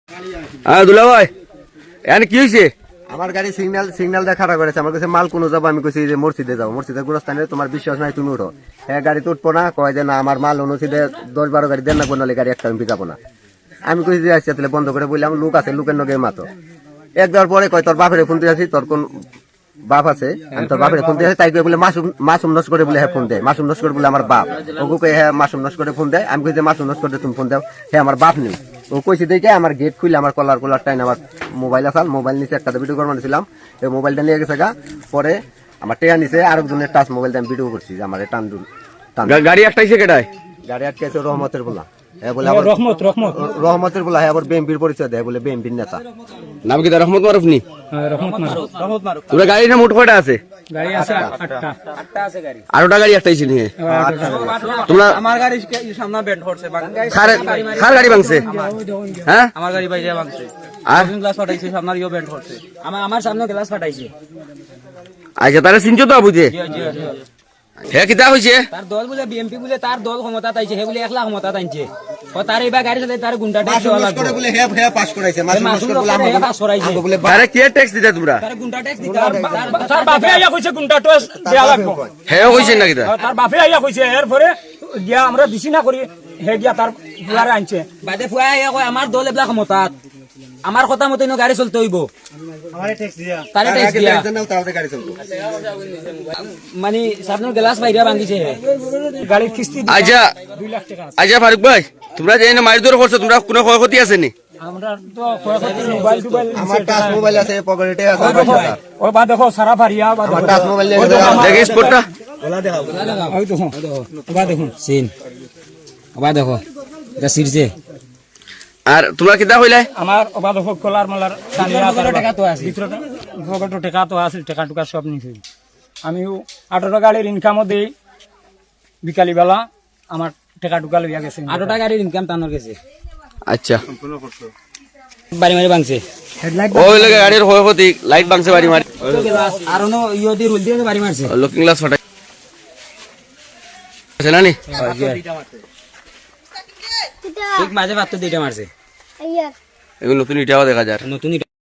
হ্যাঁ দুলা ভাই এখানে কি হয়েছে? আমার গাড়ি সিগন্যাল দিয়ে খারাপ করেছে। আমার কাছে মাল কোনো যাবো, আমি কইছি যে মসজিদে যাবো, মসজিদের গুরস্থানে তোমার বিশ্বাস নাই, তুমি উঠো। হ্যাঁ গাড়ি তো উঠবো না, কয় যে না আমার মাল অনুচিতে 10-12 গাড়ি দেন না, বললে গাড়ি একটা আমি যাবো না। আমি কইছি যে আসছে তাহলে বন্ধ করে বললাম, লোক আছে, লোকের নগে মাতো। এক দেওয়ার পরে কয় তোর বাপের ফোন দিয়ে আছি, তোর কোন বাপ আছে? আমি তোর বাপের ফোন দিয়ে আছি, তাই বলে মাসুম নস্করে বলে হ্যাঁ ফোন দেয়, মাসুম নস্কর বলে আমার বাপ। ওকে হ্যাঁ মাসুম নস্করে ফোন দেয়। আমি কইছি মাসুম নস্করে তুমি ফোন দাও, হ্যাঁ আমার বাপ নেই। ও কইছি দেখে আমার গেট খুলে আমার কলার টাইন আমার মোবাইল আসাল, মোবাইল নিচে একটা ভিডিও করে মানিয়েছিলাম, এই মোবাইলটা নিয়ে গেছে গা। পরে আমার টেয়া নিচে আরেকজনের টাচ মোবাইল দিয়ে আমি ভিডিও করছি যে আমার টান গাড়ি একটাইছে কেটায়? গাড়ি আটকেছে রহমতের বলা, হ্যাঁ বলে আবার রহমতের বলা, হ্যাঁ আবার বিএমপির পরিচয় দেয়, বলে বিএমপির নেতা। নাম কি তার? রহমত মারুফনি। তোরা গাড়ি না মোট কয়টা আছে? গাড়ি আছে 8টা আছে গাড়ি। আরোটা গাড়ি একটাইছে নিয়ে তোমরা? আমার গাড়ি সামনে বেন্ড করছে, খার গাড়ি ভাঙছে? হ্যাঁ আমার গাড়ি বাইরে ভাঙছে, আর গ্লাস ফাটাইছে, সামনে ইও বেন্ড করছে, আমার সামনে গ্লাস ফাটাইছে। আচ্ছা তারা চিনছো তো বুঝে? হ্যাঁ কিতা হয়েছে? তার দল বলে বিএমপি বলে, তার দল ক্ষমতা তাইছে, হে বলে 1 লাখ ক্ষমতা তাইছে। ও তার এইবা গাড়ি চালাতে তার গুন্ডা ট্যাক্স দেওয়া লাগবে বলে হ্যাঁ পাস করাইছে, মাসুম পাস করাইছে, তারা কে ট্যাক্স দিতে তোমরা? তার গুন্ডা ট্যাক্স দিতে। তার বাপে আইয়া কইছে গুন্ডা ট্যাক্স দেয়া লাগবে। হ্যাঁ কইছেন না কিতা? তার বাপে আইয়া কইছে, এরপরে গিয়া আমরা দিছি না করি, হে গিয়া তার ফুলারে আনছে। বাদে ফুয়া আইয়া কয় আমার দল এবলা ক্ষমতা, আমার কথা মতো গাড়ি চলতে হইব, তারে ট্যাক্স দিয়া গাড়ি চলবো। মানে সামনে গ্লাস বাইরে ভাঙিছে, গাড়ির কিস্তি আচ্ছা 2 লাখ টাকা আছে। আচ্ছা ফারুক ভাই, তোমরা যে মারি ধরে করছো, তোমরা কোনো ক্ষয়ক্ষতি আছে নি? আমরা তো মোবাইল টোবাইল আমার টাচ মোবাইল আছে, পকেটে আছে, ও বা দেখো সারা ফারিয়া বা আমার টাচ মোবাইল নিয়ে দেখে স্পটটা ওই দেখো বা দেখুন সিন ওবা দেখো এটা সিরছে। আর তোমরা কিতা হইলে? আমার ওবা দেখো কলার মালার টাকা তো আছে, ভিতরে পকেটে টাকা তো আছে, টাকা টুকা সব নিছে। আমিও 18 গাড়ির ইনকামও দেই, বিকালি বেলা আমার টাকা টুকা লইয়া গেছে। 8টা গাড়ির ইনকাম টানোর গেছে, আচ্ছা বাড়ি মারি ভাঙছে, ওই লাগে গাড়ির ক্ষয়ক্ষতি, লাইট ভাঙছে বাড়ি মারি, আর নো ইও দিয়ে রুল দিয়ে বাড়ি মারছে। লুকিং গ্লাস ফাটাই আছে না নি? ঠিক মাঝে ভাত তো দুইটা মারছে, এগুলো নতুন ইটাও দেখা যায়। নতুন